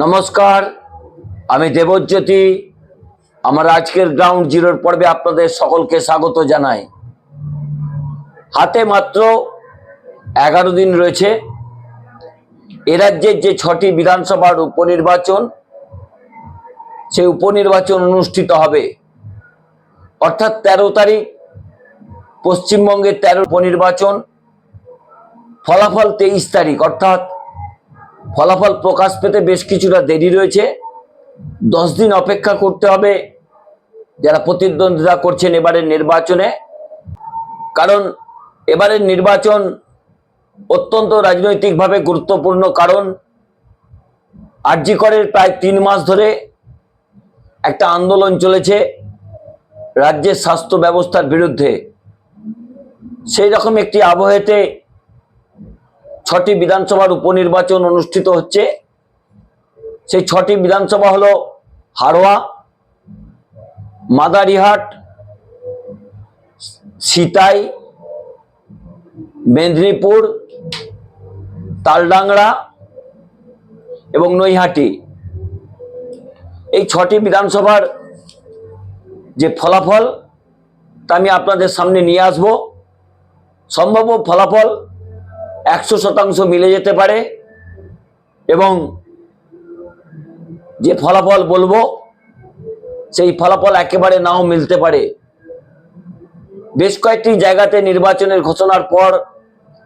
নমস্কার, আমি দেবজ্যোতি। আমার আজকের গ্রাউন্ড জিরোর পর্বে আপনাদের সকলকে স্বাগত জানাই। হাতে মাত্র 11 দিন রয়েছে। এ রাজ্যের যে 6টি বিধানসভার উপনির্বাচন, সেই উপনির্বাচন অনুষ্ঠিত হবে। অর্থাৎ 13 তারিখ পশ্চিমবঙ্গের 13 উপনির্বাচন, ফলাফল 23 তারিখ। অর্থাৎ ফলাফল প্রকাশ পেতে বেশ কিছুটা দেরি রয়েছে। 10 দিন অপেক্ষা করতে হবে যারা প্রতিদ্বন্দ্বিতা করছেন এবারের নির্বাচনে। কারণ এবারের নির্বাচন অত্যন্ত রাজনৈতিকভাবে গুরুত্বপূর্ণ। কারণ আরজি করের প্রায় 3 মাস ধরে একটা আন্দোলন চলেছে রাজ্যের স্বাস্থ্য ব্যবস্থার বিরুদ্ধে। সেই রকম একটি আবহেতে 6টি বিধানসভার উপনির্বাচন অনুষ্ঠিত হচ্ছে। সেই 6টি বিধানসভা হলো হাড়োয়া, মাদারিহাট, সিতাই, মেদিনীপুর, তালডাংরা এবং নৈহাটি। এই 6টি বিধানসভার যে ফলাফল তা আমি আপনাদের সামনে নিয়ে আসব। সম্ভাব্য ফলাফল 100% মিলে যেতে পারে এবং যে ফলাফল বলবো সেই ফলাফল একেবারে নাও মিলতে পারে। বেশ কয়েকটি জায়গাতে নির্বাচনের ঘোষণার পর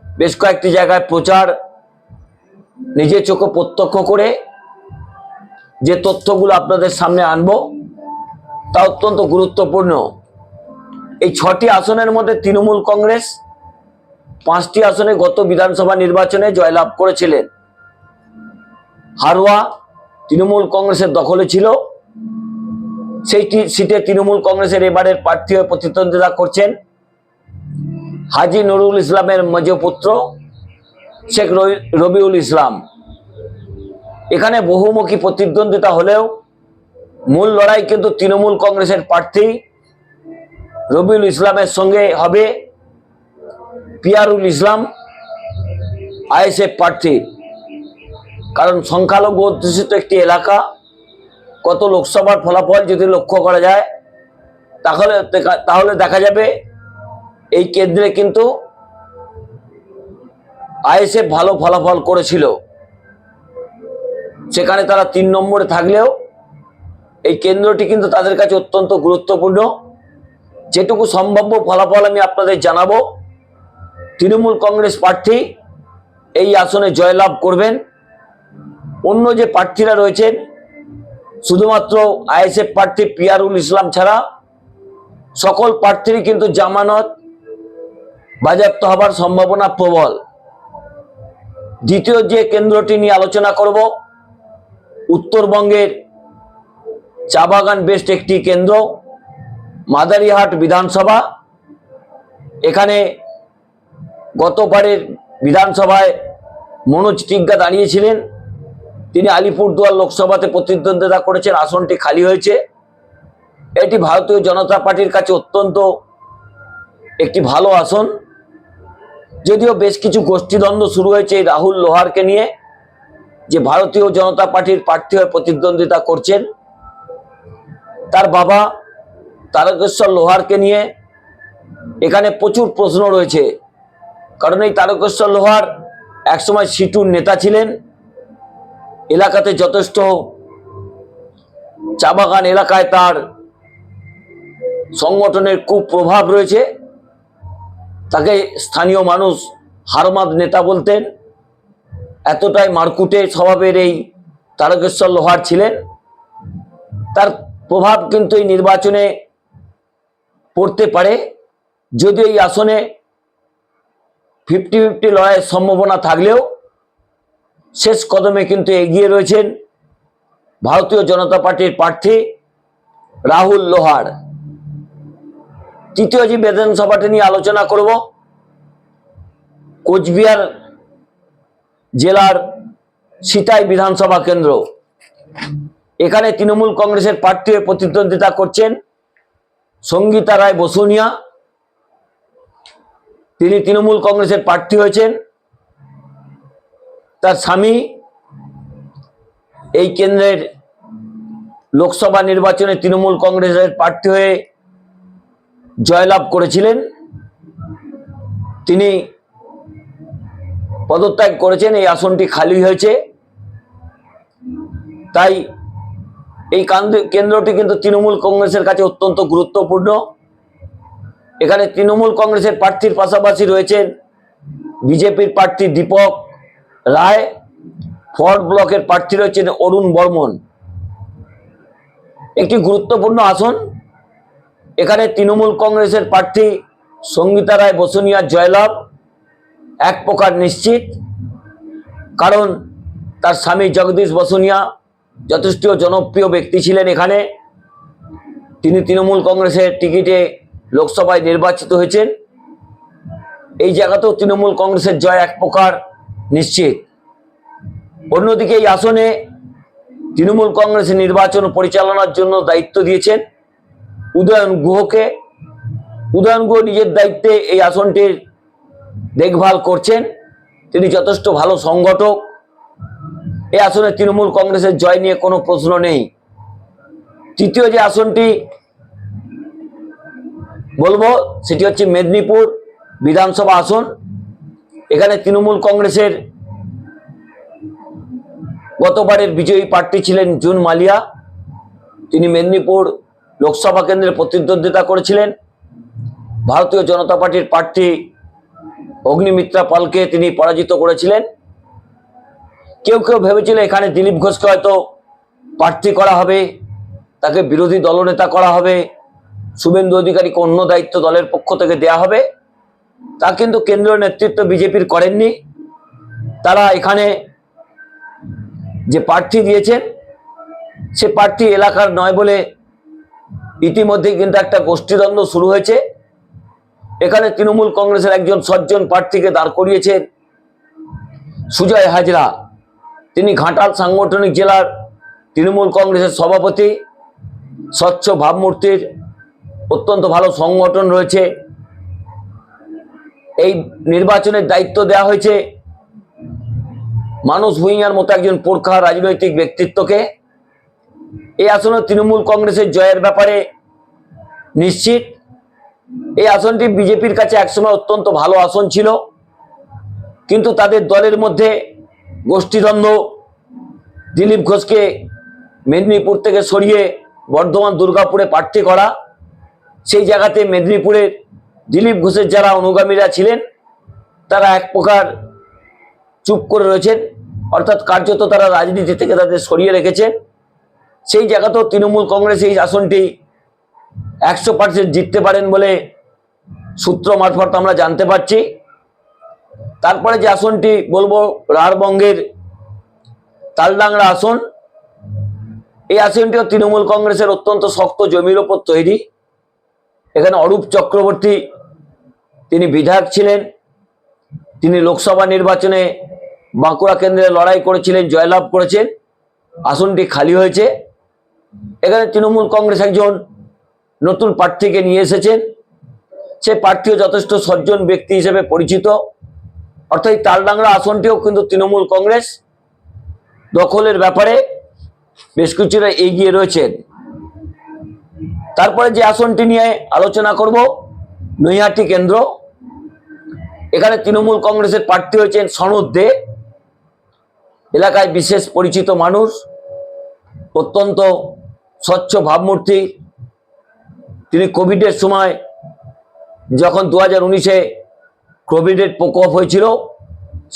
বেশ কয়েকটি জায়গায় প্রচার, নিজের চোখে প্রত্যক্ষ করে যে তথ্যগুলো আপনাদের সামনে আনবো তা অত্যন্ত গুরুত্বপূর্ণ। এই 6টি আসনের মধ্যে তৃণমূল কংগ্রেস 5টি আসনে গত বিধানসভা নির্বাচনে জয়লাভ করেছিলেন। হাড়োয়া তৃণমূল কংগ্রেসের দখলে ছিল। সেই সিটে তৃণমূল কংগ্রেসের এবারের প্রার্থী হয়ে প্রতিদ্বন্দ্বিতা করছেন হাজী নুরুল ইসলামের মেজ পুত্র শেখ রবিউল ইসলাম। এখানে বহুমুখী প্রতিদ্বন্দ্বিতা হলেও মূল লড়াই কিন্তু তৃণমূল কংগ্রেসের প্রার্থী রবিউল ইসলামের সঙ্গে হবে পিয়ারুল ইসলাম, আইএসএফ প্রার্থী। কারণ সংখ্যালঘু অধ্যুষিত একটি এলাকা। কত লোকসভার ফলাফল যদি লক্ষ্য করা যায় তাহলে দেখা যাবে এই কেন্দ্রে কিন্তু আইএসএফ ভালো ফলাফল করেছিল। সেখানে তারা 3 নম্বরে থাকলেও এই কেন্দ্রটি কিন্তু তাদের কাছে অত্যন্ত গুরুত্বপূর্ণ। যেটুকু সম্ভাব্য ফলাফল আমি আপনাদের জানাবো, তৃণমূল কংগ্রেস প্রার্থী এই আসনে জয়লাভ করবেন। অন্য যে প্রার্থীরা রয়েছেন, শুধুমাত্র আইএসএফ প্রার্থী পিয়ারুল ইসলাম ছাড়া সকল প্রার্থীরই কিন্তু জামানত বাজেয়াপ্ত হবার সম্ভাবনা প্রবল। দ্বিতীয় যে কেন্দ্রটি নিয়ে আলোচনা করব, উত্তরবঙ্গের চা বাগান বেস্ট একটি কেন্দ্র, মাদারিহাট বিধানসভা। এখানে গতবারের বিধানসভায় মনোজ টিগ্গা দাঁড়িয়েছিলেন। তিনি আলিপুরদুয়ার লোকসভাতে প্রতিদ্বন্দ্বিতা করেছেন, আসনটি খালি হয়েছে। এটি ভারতীয় জনতা পার্টির কাছে অত্যন্ত একটি ভালো আসন। যদিও বেশ কিছু গোষ্ঠীদ্বন্দ্ব শুরু হয়েছে এই রাহুল লোহারকে নিয়ে, যে ভারতীয় জনতা পার্টির প্রার্থী হয়ে প্রতিদ্বন্দ্বিতা করছেন। তার বাবা তারকেশ্বর লোহারকে নিয়ে এখানে প্রচুর প্রশ্ন রয়েছে। কারণ এই তারকেশ্বর লোহার একসময় সিটুর নেতা ছিলেন। এলাকাতে যথেষ্ট চা বাগান এলাকায় তার সংগঠনের কুপ্রভাব রয়েছে। তাকে স্থানীয় মানুষ হারমাদ নেতা বলতেন। এতটাই মারকুটে স্বভাবের এই তারকেশ্বর লোহার ছিলেন। তার প্রভাব কিন্তু এই নির্বাচনে পড়তে পারে। যদিও এই আসনে 50-50 লড়াইয়ের সম্ভাবনা থাকলেও শেষ কদমে কিন্তু এগিয়ে রয়েছেন ভারতীয় জনতা পার্টির প্রার্থী রাহুল লোহার। তৃতীয় যে বিধানসভাটি নিয়ে আলোচনা করব, কোচবিহার জেলার সিতাই বিধানসভা কেন্দ্র। এখানে তৃণমূল কংগ্রেসের প্রার্থী হয়ে প্রতিদ্বন্দ্বিতা করছেন সঙ্গীতা রায় বসুনিয়া। তিনি তৃণমূল কংগ্রেসের প্রার্থী হয়েছেন। তার স্বামী এই কেন্দ্রের লোকসভা নির্বাচনে তৃণমূল কংগ্রেসের প্রার্থী হয়ে জয়লাভ করেছিলেন। তিনি পদত্যাগ করেছেন, এই আসনটি খালি হয়েছে। তাই এই কেন্দ্রটি কিন্তু তৃণমূল কংগ্রেসের কাছে অত্যন্ত গুরুত্বপূর্ণ। এখানে তৃণমূল কংগ্রেসের প্রার্থীর পাশাপাশি রয়েছেন বিজেপির প্রার্থী দীপক রায়, ফরওয়ার্ড ব্লকের প্রার্থী রয়েছেন অরুণ বর্মন। একটি গুরুত্বপূর্ণ আসন। এখানে তৃণমূল কংগ্রেসের প্রার্থী সঙ্গীতা রায় বসুনিয়ার জয়লাভ এক প্রকার নিশ্চিত, কারণ তার স্বামী জগদীশ বসুনিয়া যথেষ্ট জনপ্রিয় ব্যক্তি ছিলেন। এখানে তিনি তৃণমূল কংগ্রেসের টিকিটে লোকসভায় নির্বাচিত হয়েছেন। এই জায়গাতেও তৃণমূল কংগ্রেসের জয় এক প্রকার নিশ্চিত। অন্যদিকে এই আসনে তৃণমূল কংগ্রেসের নির্বাচন পরিচালনার জন্য দায়িত্ব দিয়েছেন উদয়ন গুহকে। উদয়ন গুহ নিজের দায়িত্বে এই আসনটির দেখভাল করছেন। তিনি যথেষ্ট ভালো সংগঠক। এই আসনে তৃণমূল কংগ্রেসের জয় নিয়ে কোনো প্রশ্ন নেই। তৃতীয় যে আসনটি বলবো সেটি হচ্ছে মেদিনীপুর বিধানসভা আসন। এখানে তৃণমূল কংগ্রেসের গতবারের বিজয়ী প্রার্থী ছিলেন জুন মালিয়া। তিনি মেদিনীপুর লোকসভা কেন্দ্রে প্রতিদ্বন্দ্বিতা করেছিলেন। ভারতীয় জনতা পার্টির প্রার্থী অগ্নিমিত্রা পালকে তিনি পরাজিত করেছিলেন। কেউ কেউ ভেবেছিল এখানে দিলীপ ঘোষকে হয়তো প্রার্থী করা হবে, তাকে বিরোধী দলনেতা করা হবে, শুভেন্দু অধিকারীকে অন্য দায়িত্ব দলের পক্ষ থেকে দেয়া হবে। তা কিন্তু কেন্দ্রীয় নেতৃত্ব বিজেপির করেননি। তারা এখানে যে প্রার্থী দিয়েছেন সে প্রার্থী এলাকার নয় বলে ইতিমধ্যে কিন্তু একটা গোষ্ঠীদ্বন্দ্ব শুরু হয়েছে। এখানে তৃণমূল কংগ্রেসের একজন সজ্জন প্রার্থীকে দাঁড় করিয়েছেন সুজয় হাজরা। তিনি ঘাটাল সাংগঠনিক জেলার তৃণমূল কংগ্রেসের সভাপতি। স্বচ্ছ ভাবমূর্তির অত্যন্ত ভালো সংগঠন রয়েছে। এই নির্বাচনের দায়িত্ব দেওয়া হয়েছে মানস ভূঁইয়ার মতো একজন প্রখর রাজনৈতিক ব্যক্তিত্বকে। এই আসনে তৃণমূল কংগ্রেসের জয়ের ব্যাপারে নিশ্চিত। এই আসনটি বিজেপির কাছে একসময় অত্যন্ত ভালো আসন ছিল, কিন্তু তাদের দলের মধ্যে গোষ্ঠীদ্বন্দ্ব, দিলীপ ঘোষকে মেদিনীপুর থেকে সরিয়ে বর্ধমান দুর্গাপুরে প্রার্থী করা, সেই জায়গাতে মেদিনীপুরের দিলীপ ঘোষের যারা অনুগামীরা ছিলেন তারা এক প্রকার চুপ করে রয়েছেন, অর্থাৎ কার্যত তারা রাজনীতি থেকে তাদের সরিয়ে রেখেছেন। সেই জায়গাতেও তৃণমূল কংগ্রেস এই আসনটি 100% জিততে পারেন বলে সূত্র মারফত আমরা জানতে পারছি। তারপরে যে আসনটি বলবো রাঢ়বঙ্গের তালডাংরা আসন। এই আসনটিও তৃণমূল কংগ্রেসের অত্যন্ত শক্ত জমির ওপর তৈরি। এখানে অরূপ চক্রবর্তী তিনি বিধায়ক ছিলেন। তিনি লোকসভা নির্বাচনে বাঁকুড়া কেন্দ্রে লড়াই করেছিলেন, জয়লাভ করেছেন। আসনটি খালি হয়েছে। এখানে তৃণমূল কংগ্রেস একজন নতুন প্রার্থীকে নিয়ে এসেছেন। সে প্রার্থীও যথেষ্ট সজ্জন ব্যক্তি হিসেবে পরিচিত। অর্থাৎ তালডাংরা আসনটিও কিন্তু তৃণমূল কংগ্রেস দখলের ব্যাপারে বেশ কিছুটা এগিয়ে রয়েছেন। তারপরে যে আসনটি নিয়ে আলোচনা করব নৈহাটি কেন্দ্র। এখানে তৃণমূল কংগ্রেসের প্রার্থী হয়েছেন সনদ দে। এলাকায় বিশেষ পরিচিত মানুষ, অত্যন্ত স্বচ্ছ ভাবমূর্তি। তিনি কোভিডের সময় যখন 2019-এ কোভিডের প্রকোপ হয়েছিল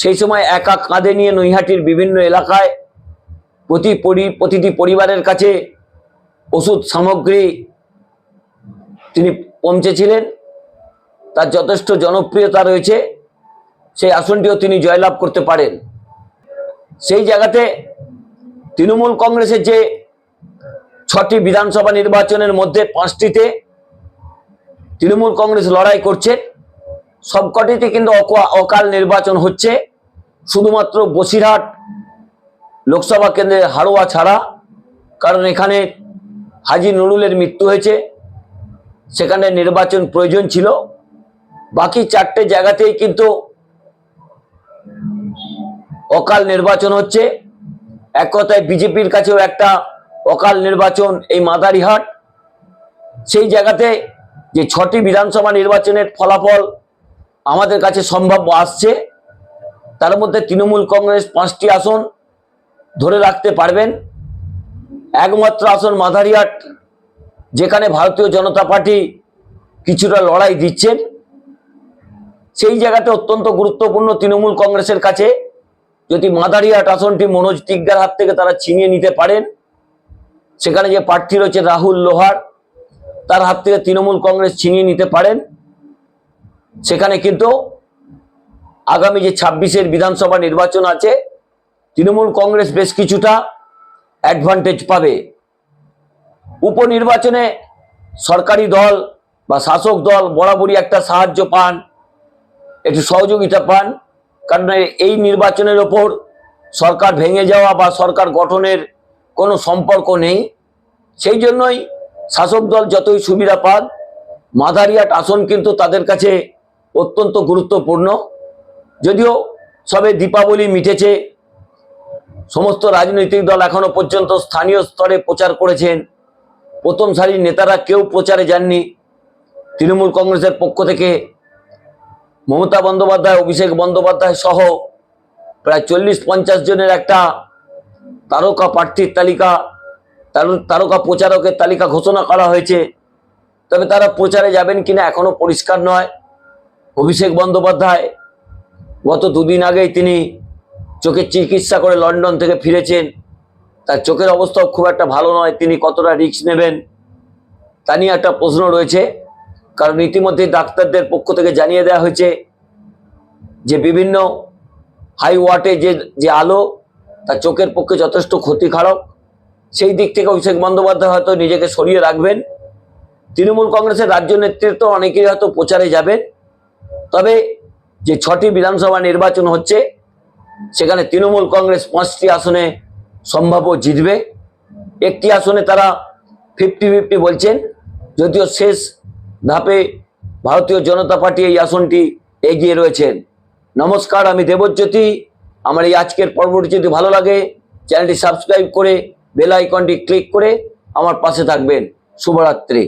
সেই সময় একা কাঁধে নিয়ে নৈহাটির বিভিন্ন এলাকায় প্রতিটি পরিবারের কাছে ওষুধ সামগ্রী তিনি পৌঁছেছিলেন। তার যথেষ্ট জনপ্রিয়তা রয়েছে। সেই আসনটিও তিনি জয়লাভ করতে পারেন। সেই জায়গাতে তৃণমূল কংগ্রেসের যে 6টি বিধানসভা নির্বাচনের মধ্যে 5টিতে তৃণমূল কংগ্রেস লড়াই করছে, সবকটিতে কিন্তু অকাল নির্বাচন হচ্ছে। শুধুমাত্র বসিরহাট লোকসভা কেন্দ্রের হাড়োয়া ছাড়া, কারণ এখানে হাজী নুরুলের মৃত্যু হয়েছে, সেখানে নির্বাচন প্রয়োজন ছিল। বাকি 4টে জায়গাতেই কিন্তু অকাল নির্বাচন হচ্ছে। এক কথায় বিজেপির কাছেও একটা অকাল নির্বাচন এই মাদারিহাট। সেই জায়গাতে যে 6টি বিধানসভা নির্বাচনের ফলাফল আমাদের কাছে সম্ভাব্য আসছে, তার মধ্যে তৃণমূল কংগ্রেস 5টি আসন ধরে রাখতে পারবেন। একমাত্র আসন মাদারিহাট, যেখানে ভারতীয় জনতা পার্টি কিছুটা লড়াই দিচ্ছেন, সেই জায়গাতে অত্যন্ত গুরুত্বপূর্ণ তৃণমূল কংগ্রেসের কাছে। যদি মাদারিহাট আসনটি মনোজ টিগ্গার হাত থেকে তারা ছিনিয়ে নিতে পারেন, সেখানে যে প্রার্থী রয়েছে রাহুল লোহার, তার হাত থেকে তৃণমূল কংগ্রেস ছিনিয়ে নিতে পারেন, সেখানে কিন্তু আগামী যে 26-এর বিধানসভা নির্বাচন আছে, তৃণমূল কংগ্রেস বেশ কিছুটা অ্যাডভান্টেজ পাবে। উপনির্বাচনে সরকারি দল বা শাসক দল বরাবরই একটা সাহায্য পান, একটু সহযোগিতা পান, কারণ এই নির্বাচনের ওপর সরকার ভেঙে যাওয়া বা সরকার গঠনের কোনো সম্পর্ক নেই। সেই জন্যই শাসক দল যতই সুবিধা পান, মাদারিহাট আসন কিন্তু তাদের কাছে অত্যন্ত গুরুত্বপূর্ণ। যদিও সবে দীপাবলি মিটেছে, সমস্ত রাজনৈতিক দল এখনো পর্যন্ত স্থানীয় স্তরে প্রচার করেছেন, প্রথম সারির নেতারা কেউ প্রচারে যাননি। তৃণমূল কংগ্রেসের পক্ষ থেকে মমতা বন্দ্যোপাধ্যায়, অভিষেক বন্দ্যোপাধ্যায় সহ প্রায় 40-50 জনের একটা তারকা প্রার্থীর তালিকা, তারকা প্রচারকের তালিকা ঘোষণা করা হয়েছে। তবে তারা প্রচারে যাবেন কিনা এখনো পরিষ্কার নয়। অভিষেক বন্দ্যোপাধ্যায় গত 2 দিন আগেই তিনি চোখের চিকিৎসা করে লন্ডন থেকে ফিরেছেন। তার চোখের অবস্থাও খুব একটা ভালো নয়। তিনি কতটা রিস্ক নেবেন তা নিয়ে একটা প্রশ্ন রয়েছে, কারণ ইতিমধ্যে ডাক্তারদের পক্ষ থেকে জানিয়ে দেওয়া হয়েছে যে বিভিন্ন হাই ওয়াটে যে আলো তার চোখের পক্ষে যথেষ্ট ক্ষতিকারক। সেই দিক থেকে অভিষেক বন্দ্যোপাধ্যায় হয়তো নিজেকে সরিয়ে রাখবেন। তৃণমূল কংগ্রেসের রাজ্য নেতৃত্ব অনেকেই হয়তো প্রচারে যাবেন। তবে যে 6টি বিধানসভা নির্বাচন হচ্ছে, সেখানে তৃণমূল কংগ্রেস 5টি আসনে সম্ভাব্য জিতবে। একটি আসনে তারা 50-50 বলছেন, যদিও শেষ ধাপে ভারতীয় জনতা পার্টি এই আসনটি এগিয়ে রয়েছেন। নমস্কার, আমি দেবজ্যোতি। আমার এই আজকের পর্বটি যদি ভালো লাগে, চ্যানেলটি সাবস্ক্রাইব করে বেল আইকনটি ক্লিক করে আমার পাশে থাকবেন। শুভরাত্রি।